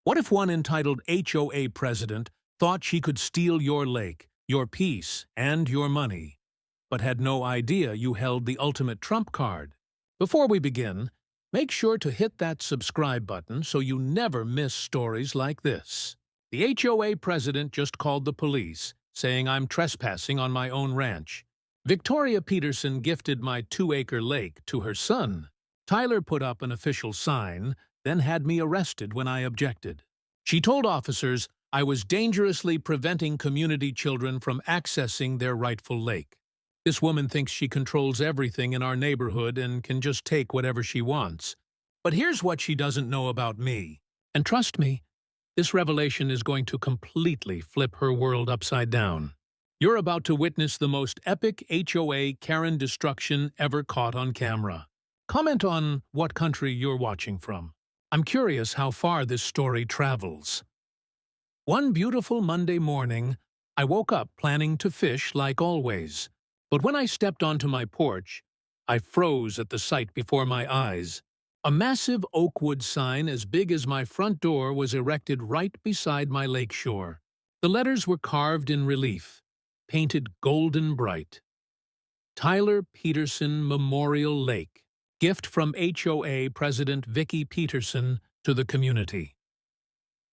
What if one entitled HOA president thought she could steal your lake, your peace, and your money, but had no idea you held the ultimate trump card? Before we begin, make sure to hit that subscribe button so you never miss stories like this. The HOA president just called the police, saying I'm trespassing on my own ranch. Victoria Peterson gifted my 2-acre lake to her son. Tyler put up an official sign, then had me arrested when I objected. She told officers I was dangerously preventing community children from accessing their rightful lake. This woman thinks she controls everything in our neighborhood and can just take whatever she wants. But here's what she doesn't know about me. And trust me, this revelation is going to completely flip her world upside down. You're about to witness the most epic HOA Karen destruction ever caught on camera. Comment on what country you're watching from. I'm curious how far this story travels. One beautiful Monday morning, I woke up planning to fish like always. But when I stepped onto my porch, I froze at the sight before my eyes. A massive oak wood sign as big as my front door was erected right beside my lake shore. The letters were carved in relief, painted golden bright. Tyler Peterson Memorial Lake. Gift from HOA President Vicki Peterson to the community.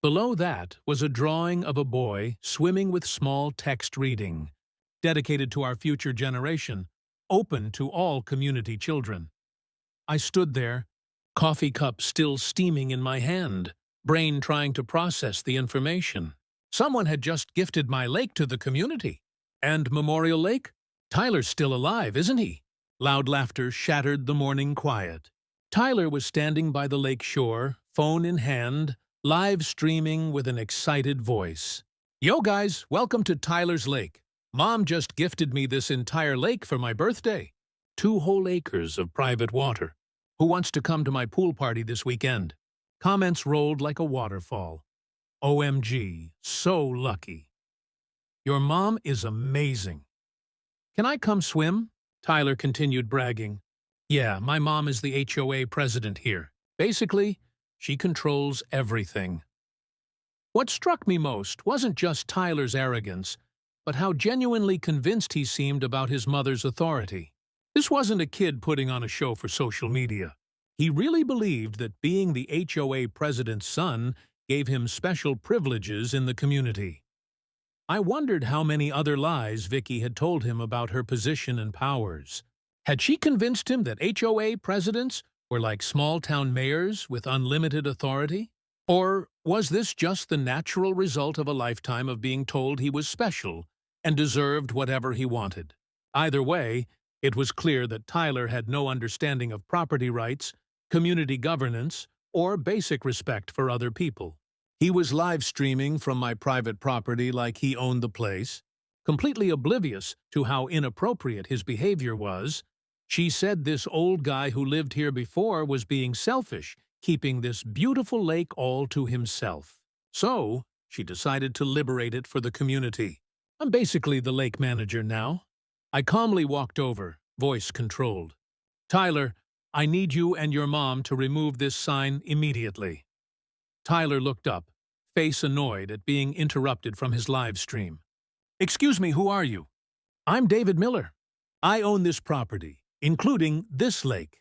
Below that was a drawing of a boy swimming with small text reading, dedicated to our future generation, open to all community children. I stood there, coffee cup still steaming in my hand, brain trying to process the information. Someone had just gifted my lake to the community. And Memorial Lake? Tyler's still alive, isn't he? Loud laughter shattered the morning quiet. Tyler was standing by the lake shore, phone in hand, live streaming with an excited voice. Yo guys, welcome to Tyler's Lake. Mom just gifted me this entire lake for my birthday. 2 whole acres of private water. Who wants to come to my pool party this weekend? Comments rolled like a waterfall. OMG, so lucky. Your mom is amazing. Can I come swim? Tyler continued bragging. Yeah, my mom is the HOA president here. Basically, she controls everything. What struck me most wasn't just Tyler's arrogance, but how genuinely convinced he seemed about his mother's authority. This wasn't a kid putting on a show for social media. He really believed that being the HOA president's son gave him special privileges in the community. I wondered how many other lies Vicki had told him about her position and powers. Had she convinced him that HOA presidents were like small-town mayors with unlimited authority? Or was this just the natural result of a lifetime of being told he was special and deserved whatever he wanted? Either way, it was clear that Tyler had no understanding of property rights, community governance, or basic respect for other people. He was live streaming from my private property like he owned the place, completely oblivious to how inappropriate his behavior was. She said this old guy who lived here before was being selfish, keeping this beautiful lake all to himself. So, she decided to liberate it for the community. I'm basically the lake manager now. I calmly walked over, voice controlled. Tyler, I need you and your mom to remove this sign immediately. Tyler looked up, face annoyed at being interrupted from his live stream. Excuse me, who are you? I'm David Miller. I own this property, including this lake.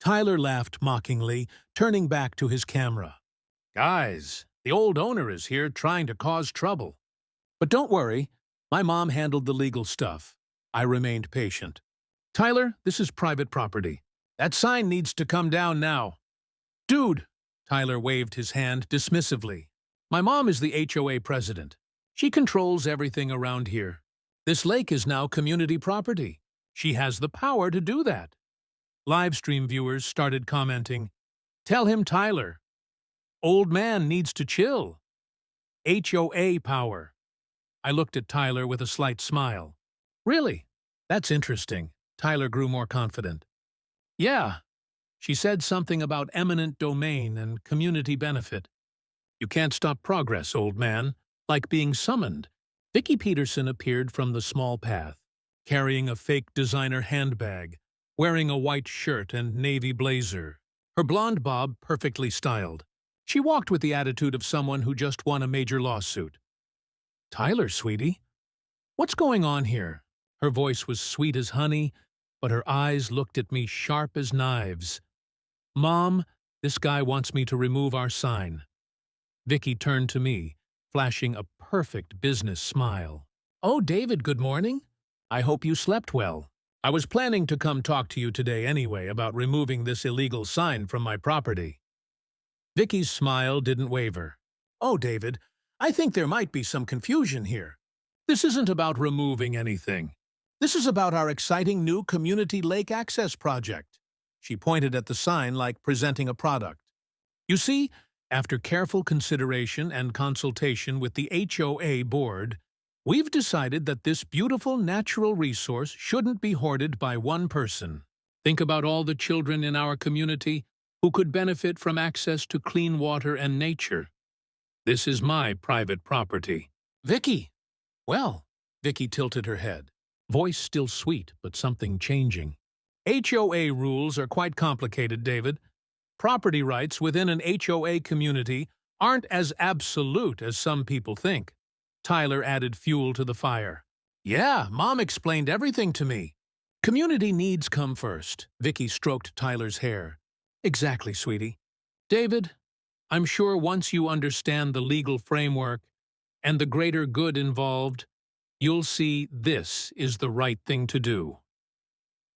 Tyler laughed mockingly, turning back to his camera. Guys, the old owner is here trying to cause trouble. But don't worry, my mom handled the legal stuff. I remained patient. Tyler, this is private property. That sign needs to come down now. Dude! Tyler waved his hand dismissively. My mom is the HOA president. She controls everything around here. This lake is now community property. She has the power to do that. Livestream viewers started commenting, Tell him Tyler. Old man needs to chill. HOA power. I looked at Tyler with a slight smile. Really? That's interesting. Tyler grew more confident. Yeah. She said something about eminent domain and community benefit. You can't stop progress, old man. Like being summoned. Vicki Peterson appeared from the small path, carrying a fake designer handbag, wearing a white shirt and navy blazer, her blonde bob perfectly styled. She walked with the attitude of someone who just won a major lawsuit. "Tyler, sweetie, what's going on here?" Her voice was sweet as honey, but her eyes looked at me sharp as knives. "Mom, this guy wants me to remove our sign." Vicky turned to me, flashing a perfect business smile. "Oh, David, good morning. I hope you slept well. I was planning to come talk to you today anyway about removing this illegal sign from my property." Vicky's smile didn't waver. "Oh, David, I think there might be some confusion here. This isn't about removing anything. This is about our exciting new community lake access project." She pointed at the sign like presenting a product. "You see, after careful consideration and consultation with the HOA board, we've decided that this beautiful natural resource shouldn't be hoarded by one person. Think about all the children in our community who could benefit from access to clean water and nature. This is my private property." "Vicky!" "Well," Vicky tilted her head, voice still sweet but something changing. "HOA rules are quite complicated, David. Property rights within an HOA community aren't as absolute as some people think." Tyler added fuel to the fire. "Yeah, Mom explained everything to me." "Community needs come first." Vicky stroked Tyler's hair. "Exactly, sweetie. David, I'm sure once you understand the legal framework and the greater good involved, you'll see this is the right thing to do."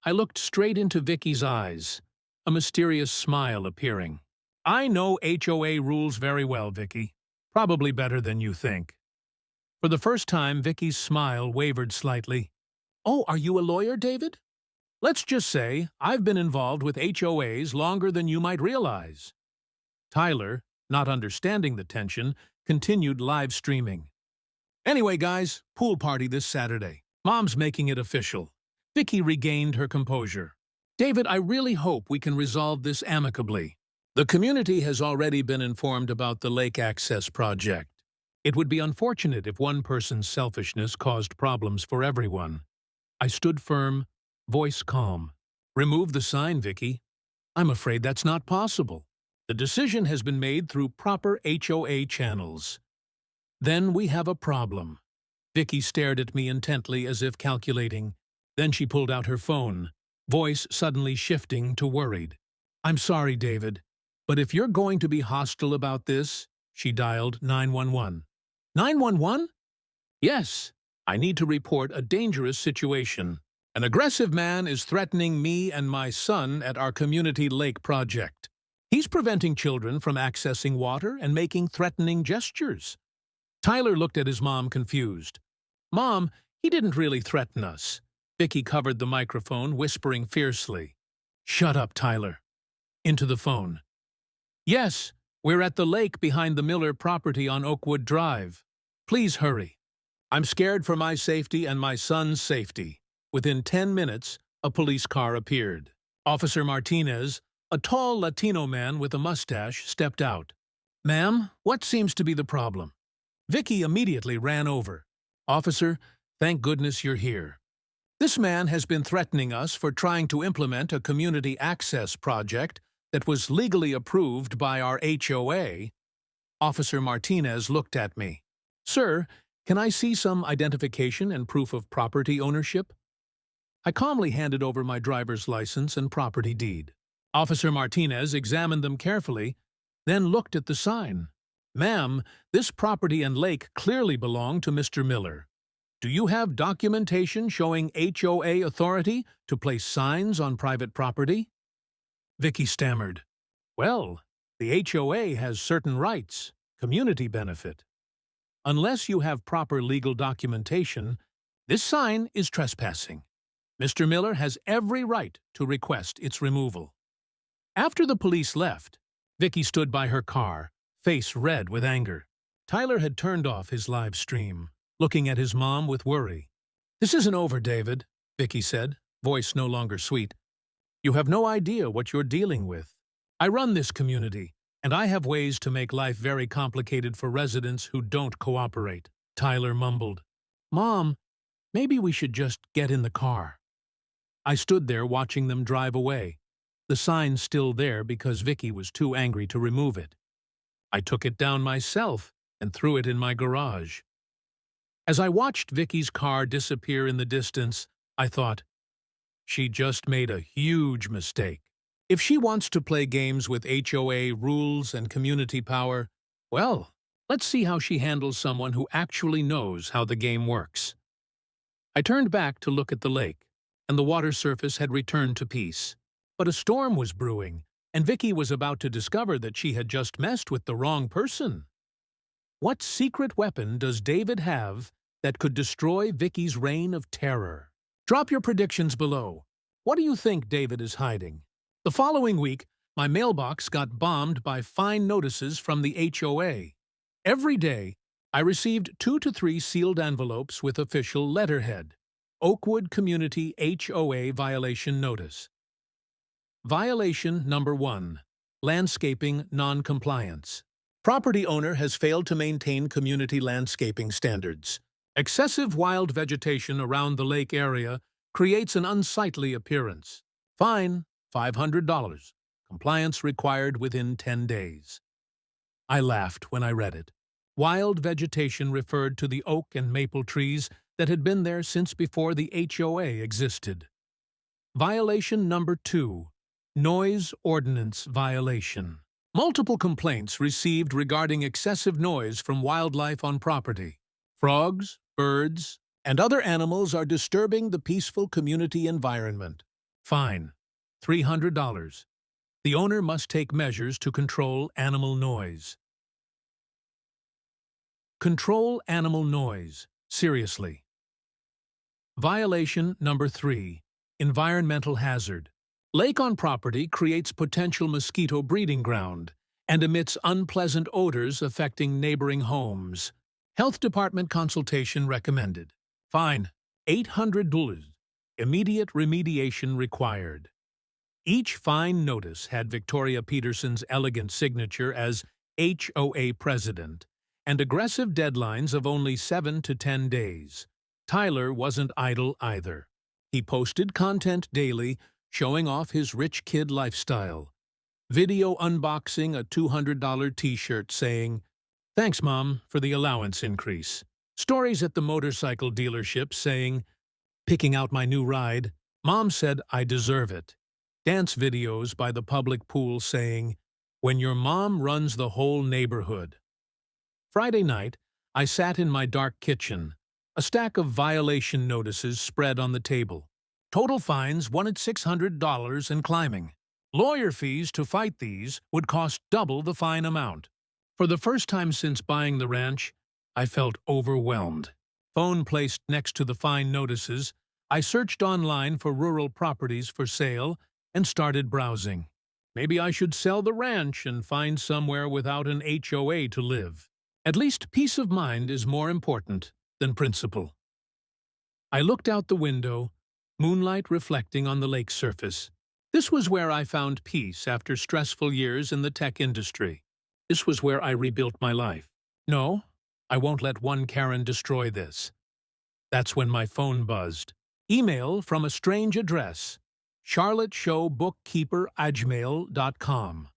I looked straight into Vicky's eyes, a mysterious smile appearing. "I know HOA rules very well, Vicky. Probably better than you think." For the first time, Vicky's smile wavered slightly. "Oh, are you a lawyer, David?" "Let's just say I've been involved with HOAs longer than you might realize." Tyler, not understanding the tension, continued live streaming. "Anyway, guys, pool party this Saturday. Mom's making it official." Vicky regained her composure. "David, I really hope we can resolve this amicably. The community has already been informed about the lake access project. It would be unfortunate if one person's selfishness caused problems for everyone." I stood firm, voice calm. "Remove the sign, Vicky. I'm afraid that's not possible. The decision has been made through proper HOA channels." "Then we have a problem." Vicky stared at me intently as if calculating. Then she pulled out her phone, voice suddenly shifting to worried. "I'm sorry, David, but if you're going to be hostile about this," she dialed 911. 911? "Yes, I need to report a dangerous situation. An aggressive man is threatening me and my son at our community lake project. He's preventing children from accessing water and making threatening gestures." Tyler looked at his mom confused. "Mom, he didn't really threaten us." Vicky covered the microphone, whispering fiercely. "Shut up, Tyler." Into the phone. "Yes, we're at the lake behind the Miller property on Oakwood Drive. Please hurry. I'm scared for my safety and my son's safety." Within 10 minutes, a police car appeared. Officer Martinez, a tall Latino man with a mustache, stepped out. "Ma'am, what seems to be the problem?" Vicky immediately ran over. "Officer, thank goodness you're here. This man has been threatening us for trying to implement a community access project that was legally approved by our HOA." Officer Martinez looked at me. "Sir, can I see some identification and proof of property ownership?" I calmly handed over my driver's license and property deed. Officer Martinez examined them carefully, then looked at the sign. "Ma'am, this property and lake clearly belong to Mr. Miller. Do you have documentation showing HOA authority to place signs on private property?" Vicky stammered. "Well, the HOA has certain rights, community benefit. Unless you have proper legal documentation, this sign is trespassing. Mr. Miller has every right to request its removal." After the police left, Vicky stood by her car, face red with anger. Tyler had turned off his live stream, looking at his mom with worry. "This isn't over, David," Vicky said, voice no longer sweet. "You have no idea what you're dealing with. I run this community, and I have ways to make life very complicated for residents who don't cooperate." Tyler mumbled. "Mom, maybe we should just get in the car." I stood there watching them drive away, the sign still there because Vicky was too angry to remove it. I took it down myself and threw it in my garage. As I watched Vicky's car disappear in the distance, I thought, she just made a huge mistake. If she wants to play games with HOA rules and community power, well, let's see how she handles someone who actually knows how the game works. I turned back to look at the lake, and the water surface had returned to peace. But a storm was brewing, and Vicky was about to discover that she had just messed with the wrong person. What secret weapon does David have that could destroy Vicky's reign of terror? Drop your predictions below. What do you think David is hiding? The following week, my mailbox got bombed by fine notices from the HOA. Every day, I received 2 to 3 sealed envelopes with official letterhead. Oakwood Community HOA Violation Notice. Violation number 1. Landscaping non-compliance. Property owner has failed to maintain community landscaping standards. Excessive wild vegetation around the lake area creates an unsightly appearance. Fine, $500. Compliance required within 10 days. I laughed when I read it. Wild vegetation referred to the oak and maple trees that had been there since before the HOA existed. Violation number 2. Noise ordinance violation. Multiple complaints received regarding excessive noise from wildlife on property. Frogs, birds, and other animals are disturbing the peaceful community environment. Fine, $300. The owner must take measures to control animal noise. Control animal noise. Seriously. Violation number 3. Environmental hazard. Lake on property creates potential mosquito breeding ground and emits unpleasant odors affecting neighboring homes. Health Department consultation recommended. Fine, $800. Immediate remediation required. Each fine notice had Victoria Peterson's elegant signature as HOA president and aggressive deadlines of only 7 to 10 days. Tyler wasn't idle either. He posted content daily, showing off his rich kid lifestyle. Video unboxing a $200 t-shirt saying, "Thanks, Mom, for the allowance increase." Stories at the motorcycle dealership saying, "Picking out my new ride. Mom said I deserve it." Dance videos by the public pool saying, "When your mom runs the whole neighborhood." Friday night, I sat in my dark kitchen, a stack of violation notices spread on the table. Total fines wanted $600 and climbing. Lawyer fees to fight these would cost double the fine amount. For the first time since buying the ranch, I felt overwhelmed. Phone placed next to the fine notices, I searched online for rural properties for sale and started browsing. Maybe I should sell the ranch and find somewhere without an HOA to live. At least peace of mind is more important than principle. I looked out the window, moonlight reflecting on the lake surface. This was where I found peace after stressful years in the tech industry. This was where I rebuilt my life. No, I won't let one Karen destroy this. That's when my phone buzzed. Email from a strange address, charlotteshowbookkeeper@gmail.com.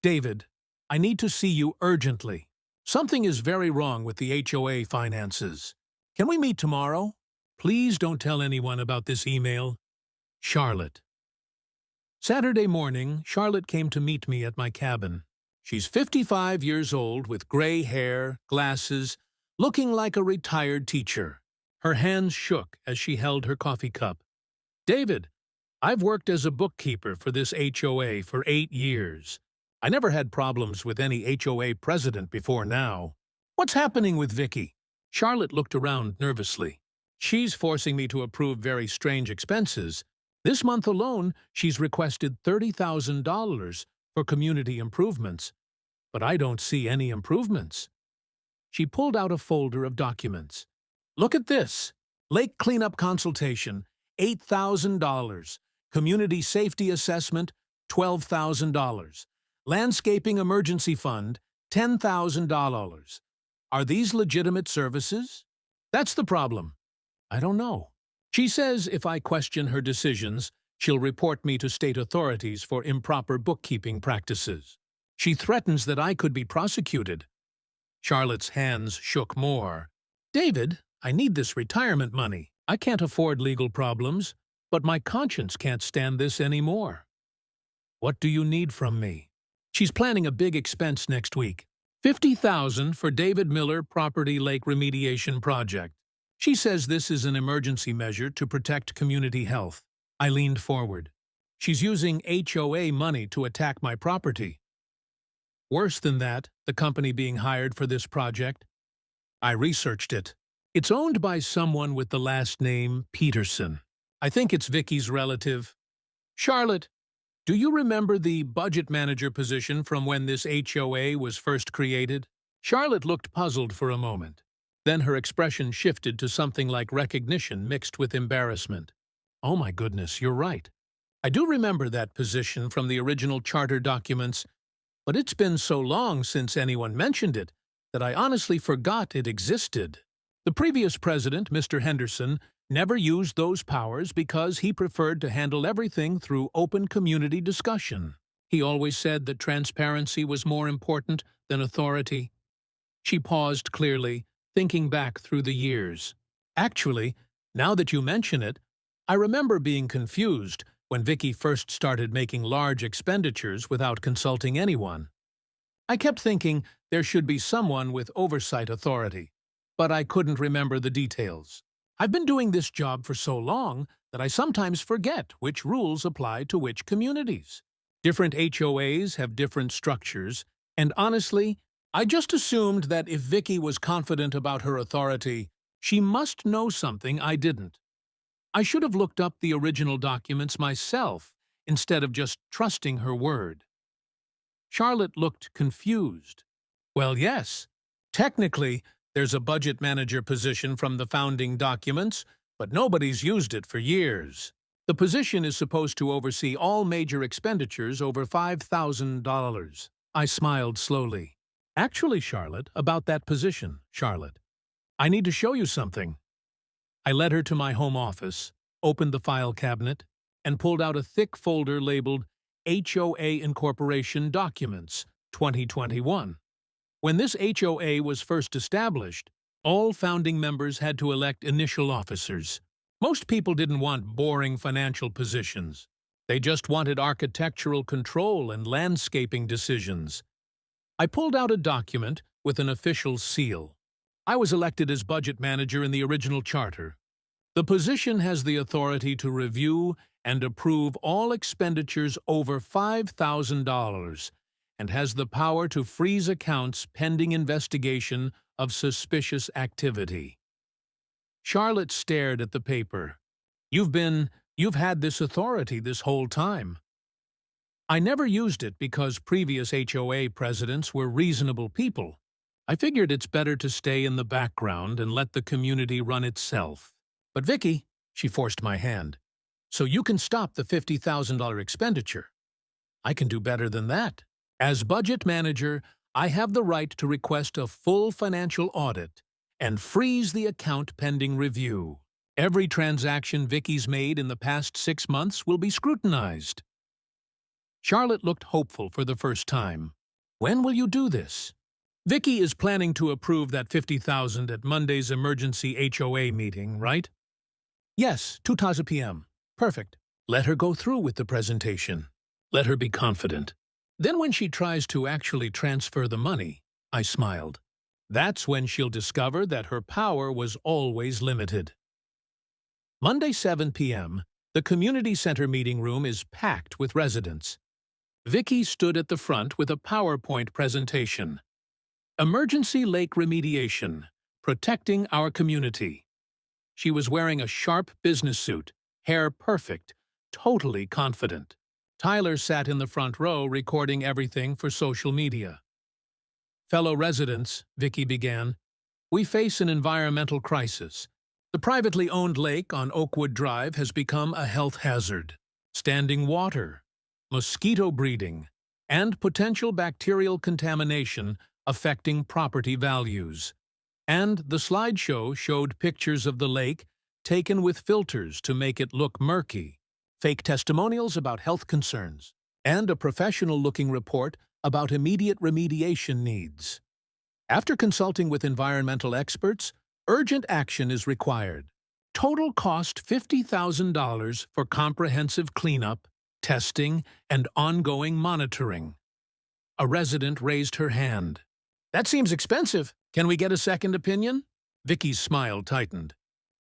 David, I need to see you urgently. Something is very wrong with the HOA finances. Can we meet tomorrow? Please don't tell anyone about this email. Charlotte. Saturday morning, Charlotte came to meet me at my cabin. She's 55 years old with gray hair, glasses, looking like a retired teacher. Her hands shook as she held her coffee cup. David, I've worked as a bookkeeper for this HOA for 8 years. I never had problems with any HOA president before now. What's happening with Vicky? Charlotte looked around nervously. She's forcing me to approve very strange expenses. This month alone, she's requested $30,000 for community improvements. But I don't see any improvements. She pulled out a folder of documents. Look at this. Lake cleanup consultation, $8,000. Community safety assessment, $12,000. Landscaping emergency fund, $10,000. Are these legitimate services? That's the problem. I don't know. She says if I question her decisions, she'll report me to state authorities for improper bookkeeping practices. She threatens that I could be prosecuted. Charlotte's hands shook more. David, I need this retirement money. I can't afford legal problems, but my conscience can't stand this anymore. What do you need from me? She's planning a big expense next week. $50,000 for David Miller Property Lake Remediation Project. She says this is an emergency measure to protect community health. I leaned forward. She's using HOA money to attack my property. Worse than that, the company being hired for this project. I researched it. It's owned by someone with the last name Peterson. I think it's Vicky's relative. Charlotte, do you remember the budget manager position from when this HOA was first created? Charlotte looked puzzled for a moment. Then her expression shifted to something like recognition mixed with embarrassment. Oh my goodness, you're right. I do remember that position from the original charter documents, but it's been so long since anyone mentioned it that I honestly forgot it existed. The previous president, Mr. Henderson, never used those powers because he preferred to handle everything through open community discussion. He always said that transparency was more important than authority. She paused clearly, thinking back through the years. Actually, now that you mention it, I remember being confused when Vicky first started making large expenditures without consulting anyone. I kept thinking there should be someone with oversight authority, but I couldn't remember the details. I've been doing this job for so long that I sometimes forget which rules apply to which communities. Different HOAs have different structures, and honestly, I just assumed that if Vicky was confident about her authority, she must know something I didn't. I should have looked up the original documents myself instead of just trusting her word. Charlotte looked confused. Well, yes, technically, there's a budget manager position from the founding documents, but nobody's used it for years. The position is supposed to oversee all major expenditures over $5,000. I smiled slowly. Actually, Charlotte, about that position, Charlotte, I need to show you something. I led her to my home office, opened the file cabinet, and pulled out a thick folder labeled HOA Incorporation Documents, 2021. When this HOA was first established, all founding members had to elect initial officers. Most people didn't want boring financial positions. They just wanted architectural control and landscaping decisions. I pulled out a document with an official seal. I was elected as budget manager in the original charter. The position has the authority to review and approve all expenditures over $5,000 and has the power to freeze accounts pending investigation of suspicious activity. Charlotte stared at the paper. You've had this authority this whole time. I never used it because previous HOA presidents were reasonable people. I figured it's better to stay in the background and let the community run itself. But Vicky, she forced my hand, so you can stop the $50,000 expenditure. I can do better than that. As budget manager, I have the right to request a full financial audit and freeze the account pending review. Every transaction Vicky's made in the past 6 months will be scrutinized. Charlotte looked hopeful for the first time. When will you do this? Vicky is planning to approve that $50,000 at Monday's emergency HOA meeting, right? Yes, 2:00 p.m. Perfect. Let her go through with the presentation. Let her be confident. Then when she tries to actually transfer the money, I smiled. That's when she'll discover that her power was always limited. Monday, 7 p.m., the community center meeting room is packed with residents. Vicky stood at the front with a PowerPoint presentation. Emergency Lake Remediation, Protecting Our Community. She was wearing a sharp business suit, hair perfect, totally confident. Tyler sat in the front row recording everything for social media. Fellow residents, Vicky began, we face an environmental crisis. The privately owned lake on Oakwood Drive has become a health hazard. Standing water, mosquito breeding, and potential bacterial contamination affecting property values. And the slideshow showed pictures of the lake taken with filters to make it look murky, fake testimonials about health concerns, and a professional-looking report about immediate remediation needs. After consulting with environmental experts, urgent action is required. Total cost $50,000 for comprehensive cleanup, testing, and ongoing monitoring. A resident raised her hand. That seems expensive. Can we get a second opinion? Vicky's smile tightened.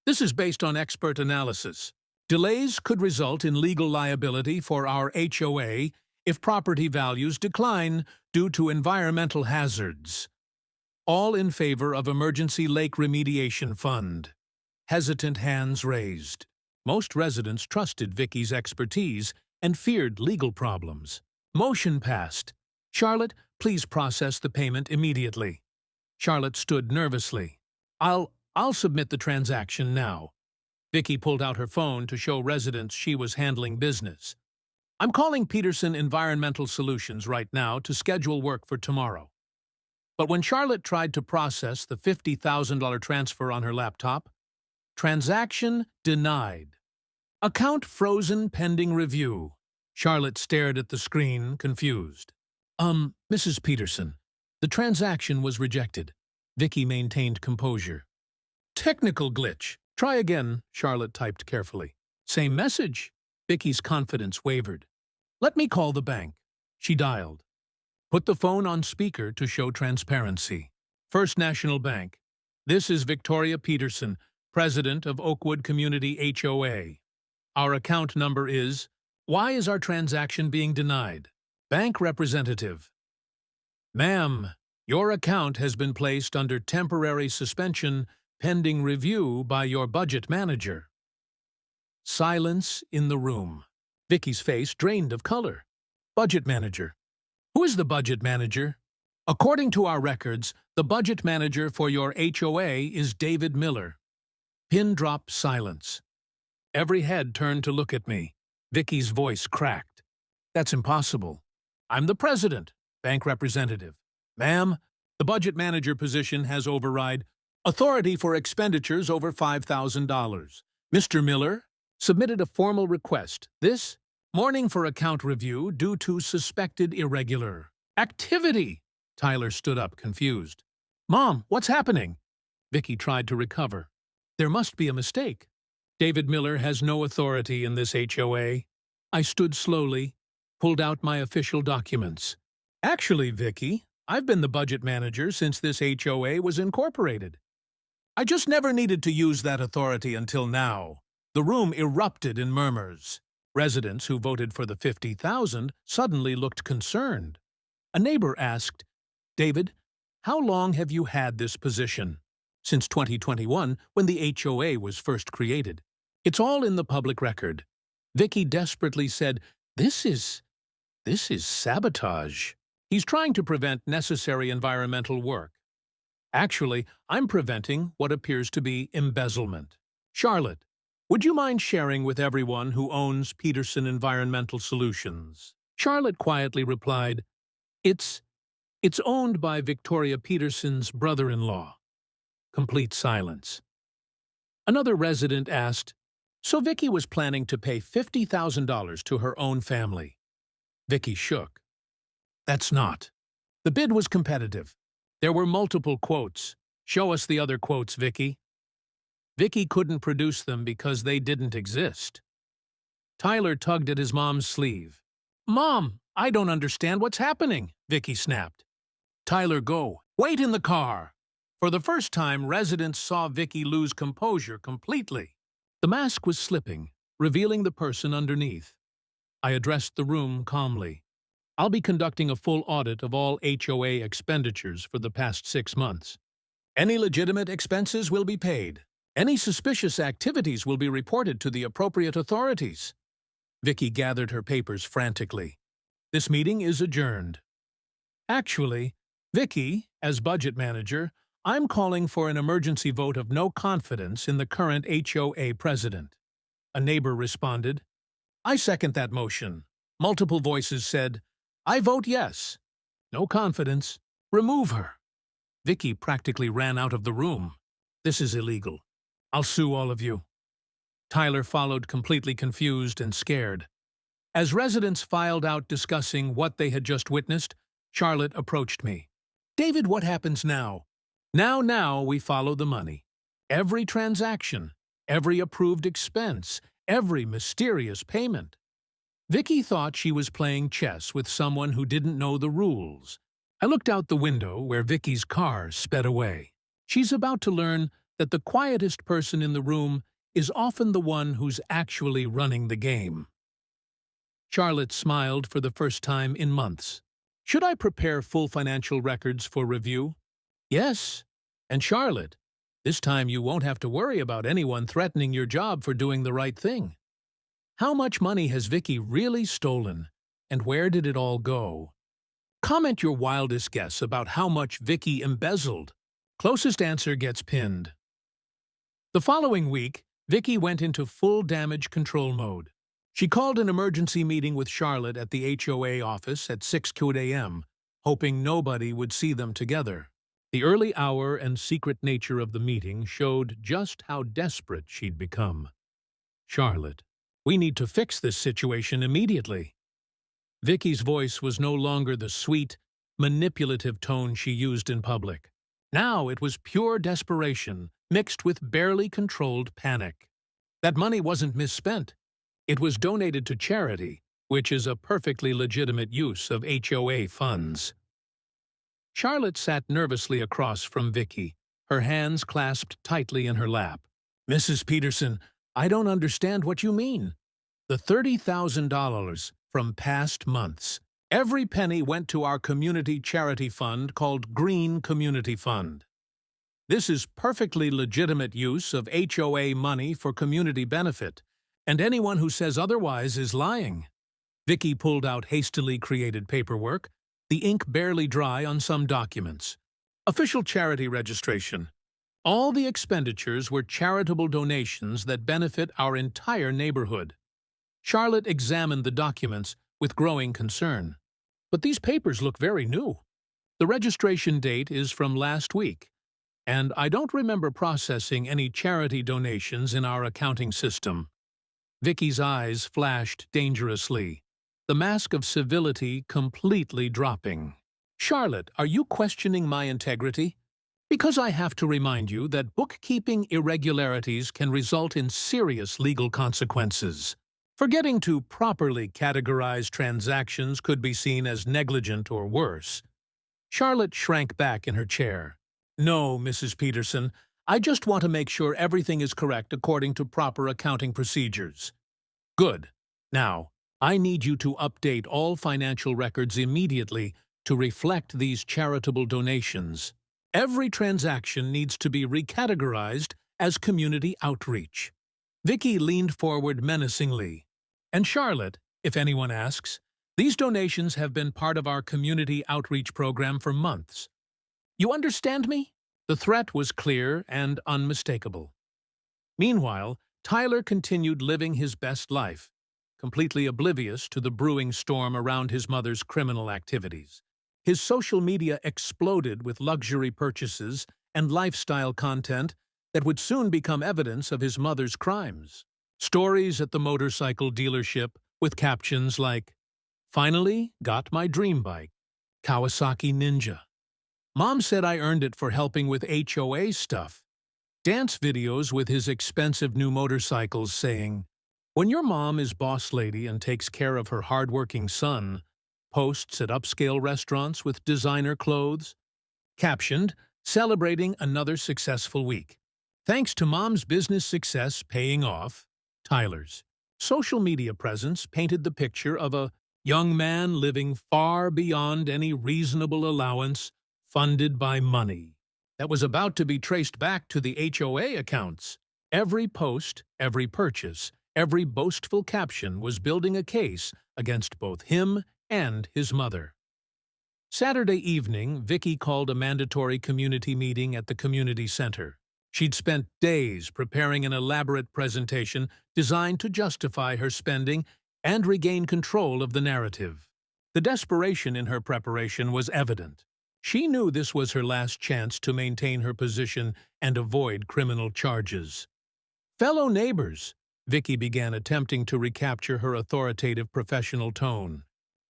This is based on expert analysis. Delays could result in legal liability for our HOA if property values decline due to environmental hazards. All in favor of Emergency Lake Remediation Fund. Hesitant hands raised. Most residents trusted Vicky's expertise and feared legal problems. Motion passed. Charlotte, please process the payment immediately. Charlotte stood nervously. I'll submit the transaction now. Vicky pulled out her phone to show residents she was handling business. I'm calling Peterson Environmental Solutions right now to schedule work for tomorrow. But when Charlotte tried to process the $50,000 transfer on her laptop, transaction denied. Account frozen pending review. Charlotte stared at the screen, confused. Mrs. Peterson, the transaction was rejected. Vicky maintained composure. Technical glitch. Try again, Charlotte typed carefully. Same message. Vicky's confidence wavered. Let me call the bank. She dialed. Put the phone on speaker to show transparency. First National Bank. This is Victoria Peterson, president of Oakwood Community HOA. Our account number is... Why is our transaction being denied? Bank representative. Ma'am, your account has been placed under temporary suspension pending review by your budget manager. Silence in the room. Vicky's face drained of color. Budget manager. Who is the budget manager? According to our records, the budget manager for your HOA is David Miller. Pin drop silence. Every head turned to look at me. Vicky's voice cracked. That's impossible. I'm the president, bank representative. Ma'am, the budget manager position has override authority for expenditures over $5,000. Mr. Miller submitted a formal request this morning for account review due to suspected irregular activity. Tyler stood up, confused. Mom, what's happening? Vicky tried to recover. There must be a mistake. David Miller has no authority in this HOA. I stood slowly, pulled out my official documents. Actually, Vicky, I've been the budget manager since this HOA was incorporated. I just never needed to use that authority until now. The room erupted in murmurs. Residents who voted for the $50,000 suddenly looked concerned. A neighbor asked, David, how long have you had this position? Since 2021, when the HOA was first created. It's all in the public record. Vicky desperately said, This is sabotage. He's trying to prevent necessary environmental work. Actually, I'm preventing what appears to be embezzlement. Charlotte, would you mind sharing with everyone who owns Peterson Environmental Solutions? Charlotte quietly replied, It's owned by Victoria Peterson's brother-in-law. Complete silence. Another resident asked, So Vicky was planning to pay $50,000 to her own family. Vicky shook. That's not. The bid was competitive. There were multiple quotes. Show us the other quotes, Vicky. Vicky couldn't produce them because they didn't exist. Tyler tugged at his mom's sleeve. Mom, I don't understand what's happening, Vicky snapped. Tyler, go. Wait in the car. For the first time, residents saw Vicky lose composure completely. The mask was slipping, revealing the person underneath. I addressed the room calmly. I'll be conducting a full audit of all HOA expenditures for the past 6 months. Any legitimate expenses will be paid. Any suspicious activities will be reported to the appropriate authorities. Vicky gathered her papers frantically. This meeting is adjourned. Actually, Vicky, as budget manager, I'm calling for an emergency vote of no confidence in the current HOA president. A neighbor responded, I second that motion. Multiple voices said, I vote yes. No confidence. Remove her. Vicky practically ran out of the room. This is illegal. I'll sue all of you. Tyler followed, completely confused and scared. As residents filed out discussing what they had just witnessed, Charlotte approached me. "David, what happens now?" Now we follow the money. Every transaction, every approved expense, every mysterious payment. Vicky thought she was playing chess with someone who didn't know the rules. I looked out the window where Vicky's car sped away. She's about to learn that the quietest person in the room is often the one who's actually running the game. Charlotte smiled for the first time in months. "Should I prepare full financial records for review?" "Yes. And Charlotte, this time you won't have to worry about anyone threatening your job for doing the right thing." How much money has Vicky really stolen? And where did it all go? Comment your wildest guess about how much Vicky embezzled. Closest answer gets pinned. The following week, Vicky went into full damage control mode. She called an emergency meeting with Charlotte at the HOA office at 6 a.m., hoping nobody would see them together. The early hour and secret nature of the meeting showed just how desperate she'd become. "Charlotte, we need to fix this situation immediately." Vicky's voice was no longer the sweet, manipulative tone she used in public. Now it was pure desperation, mixed with barely controlled panic. That money wasn't misspent. It was donated to charity, which is a perfectly legitimate use of HOA funds. Charlotte sat nervously across from Vicky, her hands clasped tightly in her lap. "Mrs. Peterson, I don't understand what you mean. The $30,000 from past months. Every penny went to our community charity fund called Green Community Fund. This is perfectly legitimate use of HOA money for community benefit, and anyone who says otherwise is lying." Vicky pulled out hastily created paperwork, the ink barely dry on some documents. Official charity registration. All the expenditures were charitable donations that benefit our entire neighborhood. Charlotte examined the documents with growing concern. "But these papers look very new. The registration date is from last week, and I don't remember processing any charity donations in our accounting system." Vicky's eyes flashed dangerously, the mask of civility completely dropping. "Charlotte, are you questioning my integrity? Because I have to remind you that bookkeeping irregularities can result in serious legal consequences. Forgetting to properly categorize transactions could be seen as negligent or worse." Charlotte shrank back in her chair. "No, Mrs. Peterson, I just want to make sure everything is correct according to proper accounting procedures." "Good. Now, I need you to update all financial records immediately to reflect these charitable donations. Every transaction needs to be recategorized as community outreach." Vicky leaned forward menacingly. "And Charlotte, if anyone asks, these donations have been part of our community outreach program for months. You understand me?" The threat was clear and unmistakable. Meanwhile, Tyler continued living his best life, completely oblivious to the brewing storm around his mother's criminal activities. His social media exploded with luxury purchases and lifestyle content that would soon become evidence of his mother's crimes. Stories at the motorcycle dealership with captions like, "Finally got my dream bike, Kawasaki Ninja. Mom said I earned it for helping with HOA stuff." Dance videos with his expensive new motorcycles saying, "When your mom is boss lady and takes care of her hardworking son," posts at upscale restaurants with designer clothes. Captioned, "Celebrating another successful week. Thanks to mom's business success paying off." Tyler's social media presence painted the picture of a young man living far beyond any reasonable allowance, funded by money that was about to be traced back to the HOA accounts. Every post, every purchase, every boastful caption was building a case against both him and his mother. Saturday evening, Vicky called a mandatory community meeting at the community center. She'd spent days preparing an elaborate presentation designed to justify her spending and regain control of the narrative. The desperation in her preparation was evident. She knew this was her last chance to maintain her position and avoid criminal charges. "Fellow neighbors," Vicky began, attempting to recapture her authoritative professional tone.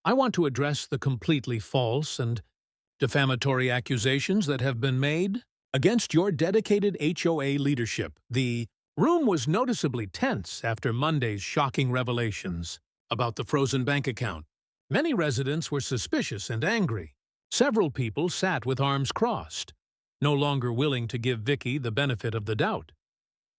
I want to address the completely false and defamatory accusations that have been made against your dedicated HOA leadership. The room was noticeably tense after Monday's shocking revelations about the frozen bank account. Many residents were suspicious and angry. Several people sat with arms crossed, no longer willing to give Vicky the benefit of the doubt.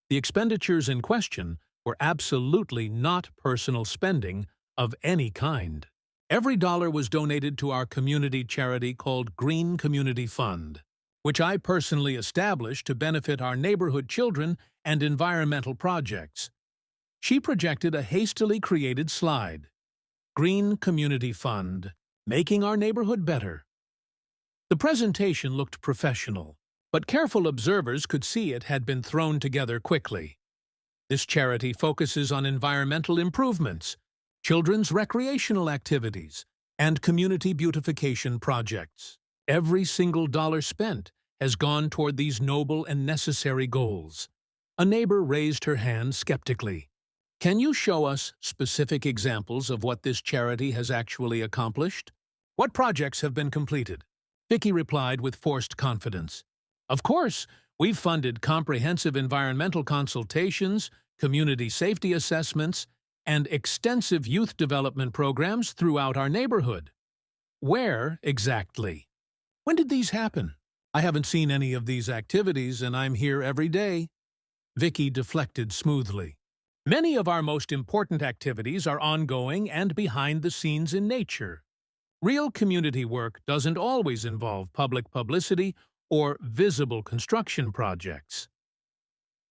The expenditures in question were absolutely not personal spending of any kind. Every dollar was donated to our community charity called Green Community Fund, which I personally established to benefit our neighborhood children and environmental projects. She projected a hastily created slide. Green Community Fund, making our neighborhood better. The presentation looked professional, but careful observers could see it had been thrown together quickly. This charity focuses on environmental improvements, children's recreational activities, and community beautification projects. Every single dollar spent has gone toward these noble and necessary goals. A neighbor raised her hand skeptically. Can you show us specific examples of what this charity has actually accomplished? What projects have been completed? Vicky replied with forced confidence. Of course, we've funded comprehensive environmental consultations, community safety assessments, and extensive youth development programs throughout our neighborhood. Where exactly? When did these happen? I haven't seen any of these activities and I'm here every day. Vicky deflected smoothly. Many of our most important activities are ongoing and behind the scenes in nature. Real community work doesn't always involve public publicity or visible construction projects.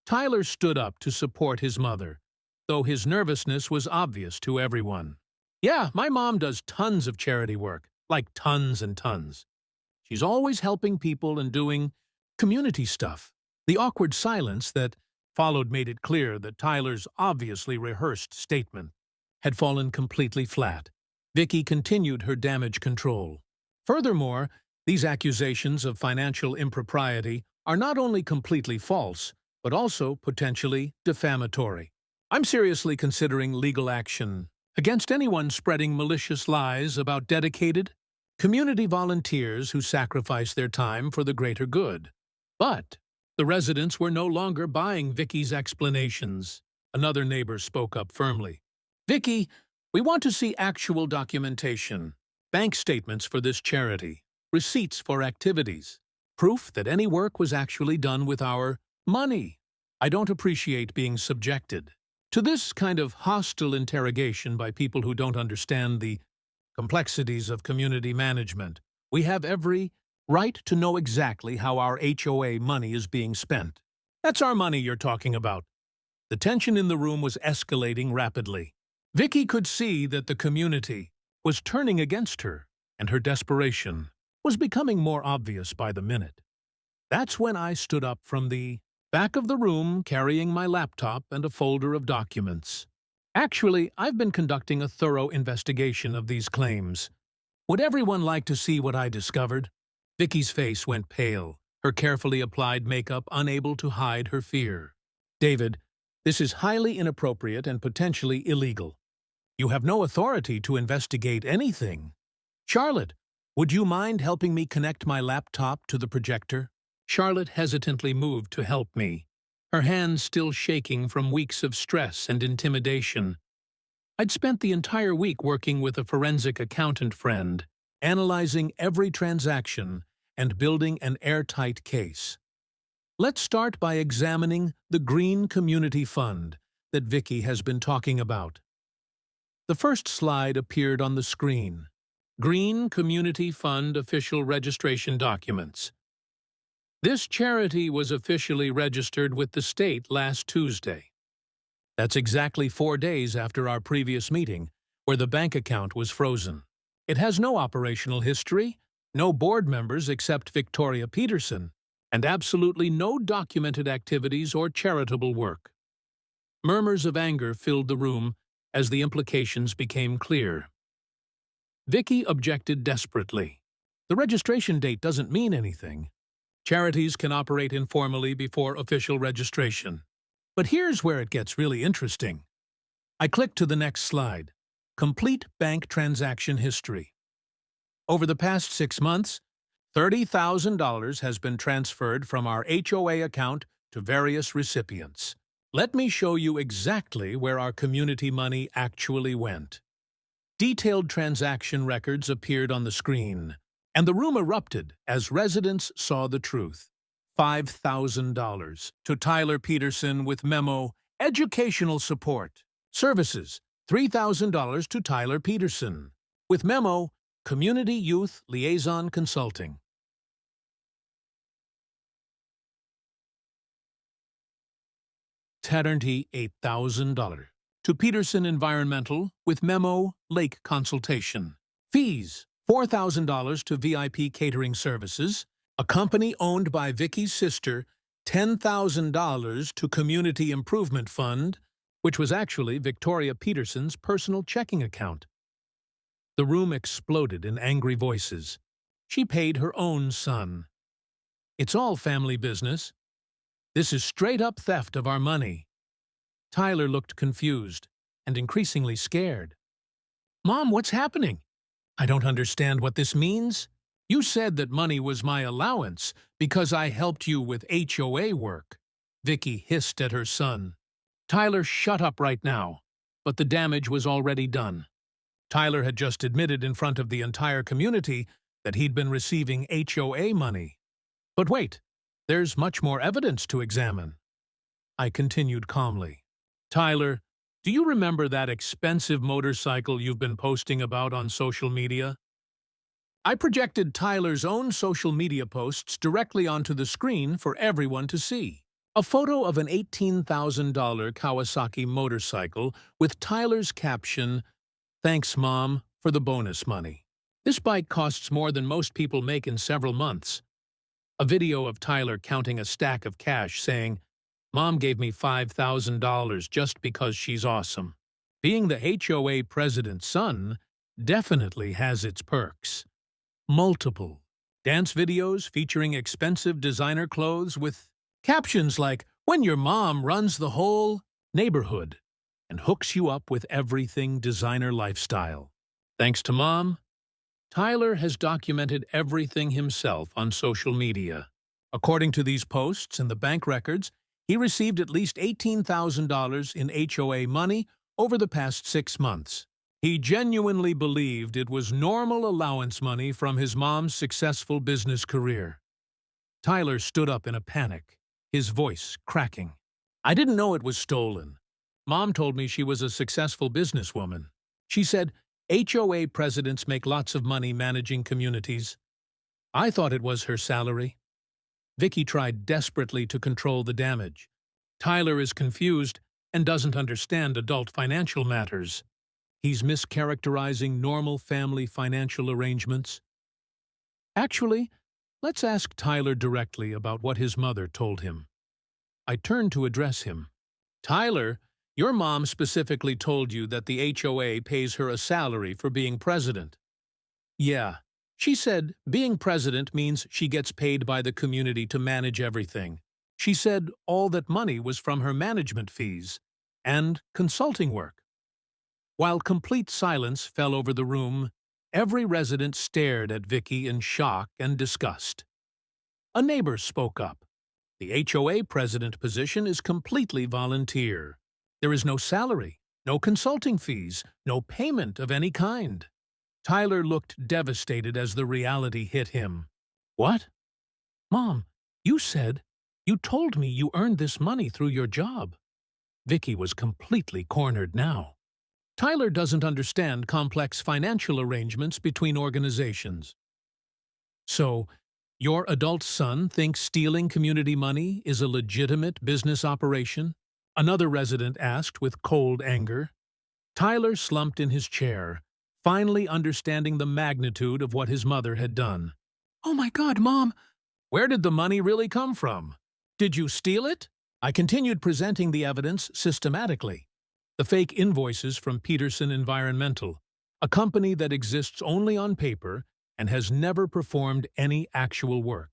Tyler stood up to support his mother, though his nervousness was obvious to everyone. Yeah, my mom does tons of charity work, like tons and tons. She's always helping people and doing community stuff. The awkward silence that followed made it clear that Tyler's obviously rehearsed statement had fallen completely flat. Vicky continued her damage control. Furthermore, these accusations of financial impropriety are not only completely false, but also potentially defamatory. I'm seriously considering legal action against anyone spreading malicious lies about dedicated community volunteers who sacrifice their time for the greater good. But the residents were no longer buying Vicky's explanations. Another neighbor spoke up firmly. Vicky, we want to see actual documentation, bank statements for this charity, receipts for activities, proof that any work was actually done with our money. I don't appreciate being subjected to this kind of hostile interrogation by people who don't understand the complexities of community management. We have every right to know exactly how our HOA money is being spent. That's our money you're talking about. The tension in the room was escalating rapidly. Vicky could see that the community was turning against her, and her desperation was becoming more obvious by the minute. That's when I stood up from the back of the room carrying my laptop and a folder of documents. Actually, I've been conducting a thorough investigation of these claims. Would everyone like to see what I discovered? Vicky's face went pale, her carefully applied makeup unable to hide her fear. David, this is highly inappropriate and potentially illegal. You have no authority to investigate anything. Charlotte, would you mind helping me connect my laptop to the projector? Charlotte hesitantly moved to help me, her hands still shaking from weeks of stress and intimidation. I'd spent the entire week working with a forensic accountant friend, analyzing every transaction and building an airtight case. Let's start by examining the Green Community Fund that Vicky has been talking about. The first slide appeared on the screen. Green Community Fund official registration documents. This charity was officially registered with the state last Tuesday. That's exactly 4 days after our previous meeting, where the bank account was frozen. It has no operational history, no board members except Victoria Peterson, and absolutely no documented activities or charitable work. Murmurs of anger filled the room as the implications became clear. Vicky objected desperately. The registration date doesn't mean anything. Charities can operate informally before official registration. But here's where it gets really interesting. I clicked to the next slide. Complete bank transaction history. Over the past 6 months, $30,000 has been transferred from our HOA account to various recipients. Let me show you exactly where our community money actually went. Detailed transaction records appeared on the screen, and the room erupted as residents saw the truth. $5,000 to Tyler Peterson with memo, educational support. Services, $3,000 to Tyler Peterson with memo, community youth liaison consulting. $8,000 to Peterson Environmental with memo, lake consultation. Fees, $4,000 to VIP catering services, a company owned by Vicky's sister, $10,000 to Community Improvement Fund, which was actually Victoria Peterson's personal checking account. The room exploded in angry voices. She paid her own son. It's all family business. This is straight-up theft of our money. Tyler looked confused and increasingly scared. Mom, what's happening? I don't understand what this means. You said that money was my allowance because I helped you with HOA work. Vicky hissed at her son. Tyler, shut up right now. But the damage was already done. Tyler had just admitted in front of the entire community that he'd been receiving HOA money. But wait, there's much more evidence to examine. I continued calmly. Tyler, do you remember that expensive motorcycle you've been posting about on social media? I projected Tyler's own social media posts directly onto the screen for everyone to see. A photo of an $18,000 Kawasaki motorcycle with Tyler's caption, "Thanks, Mom, for the bonus money. This bike costs more than most people make in several months." A video of Tyler counting a stack of cash saying, "Mom gave me $5,000 just because she's awesome." Being the HOA president's son definitely has its perks. Multiple dance videos featuring expensive designer clothes with captions like, "When your mom runs the whole neighborhood," and hooks you up with everything designer lifestyle. Thanks to Mom, Tyler has documented everything himself on social media. According to these posts and the bank records, he received at least $18,000 in HOA money over the past 6 months. He genuinely believed it was normal allowance money from his mom's successful business career. Tyler stood up in a panic, his voice cracking. "I didn't know it was stolen. Mom told me she was a successful businesswoman. She said, HOA presidents make lots of money managing communities. I thought it was her salary." Vicky tried desperately to control the damage. Tyler is confused and doesn't understand adult financial matters. He's mischaracterizing normal family financial arrangements. Actually, let's ask Tyler directly about what his mother told him. I turned to address him. Tyler, your mom specifically told you that the HOA pays her a salary for being president. Yeah, she said being president means she gets paid by the community to manage everything. She said all that money was from her management fees and consulting work. While complete silence fell over the room, every resident stared at Vicky in shock and disgust. A neighbor spoke up. The HOA president position is completely volunteer. There is no salary, no consulting fees, no payment of any kind. Tyler looked devastated as the reality hit him. What? Mom, you told me you earned this money through your job. Vicky was completely cornered now. Tyler doesn't understand complex financial arrangements between organizations. So, your adult son thinks stealing community money is a legitimate business operation? Another resident asked with cold anger. Tyler slumped in his chair, finally understanding the magnitude of what his mother had done. Oh my God, Mom! Where did the money really come from? Did you steal it? I continued presenting the evidence systematically. The fake invoices from Peterson Environmental, a company that exists only on paper and has never performed any actual work.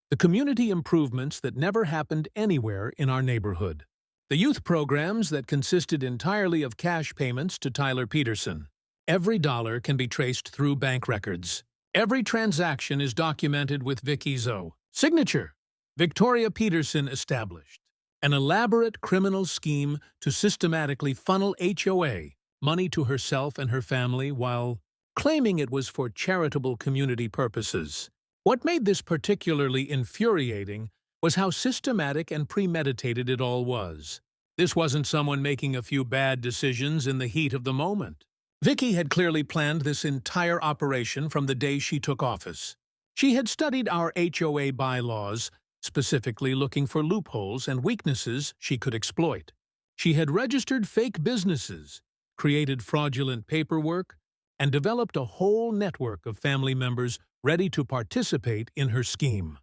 The community improvements that never happened anywhere in our neighborhood. The youth programs that consisted entirely of cash payments to Tyler Peterson. Every dollar can be traced through bank records. Every transaction is documented with Vicky's signature. Victoria Peterson established an elaborate criminal scheme to systematically funnel HOA money to herself and her family while claiming it was for charitable community purposes. What made this particularly infuriating was how systematic and premeditated it all was. This wasn't someone making a few bad decisions in the heat of the moment. Vicky had clearly planned this entire operation from the day she took office. She had studied our HOA bylaws, specifically looking for loopholes and weaknesses she could exploit. She had registered fake businesses, created fraudulent paperwork, and developed a whole network of family members ready to participate in her scheme.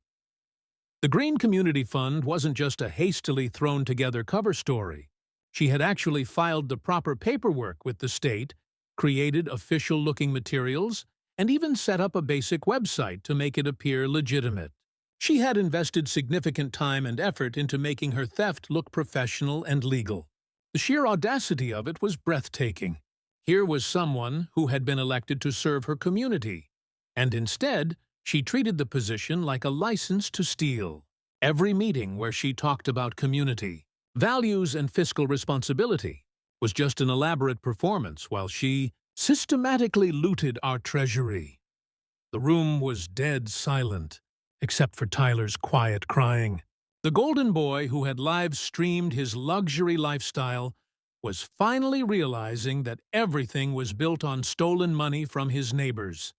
The Green Community Fund wasn't just a hastily thrown-together cover story. She had actually filed the proper paperwork with the state, created official-looking materials, and even set up a basic website to make it appear legitimate. She had invested significant time and effort into making her theft look professional and legal. The sheer audacity of it was breathtaking. Here was someone who had been elected to serve her community, and instead, she treated the position like a license to steal. Every meeting where she talked about community, values, and fiscal responsibility was just an elaborate performance while she systematically looted our treasury. The room was dead silent, except for Tyler's quiet crying. The golden boy who had live-streamed his luxury lifestyle was finally realizing that everything was built on stolen money from his neighbors.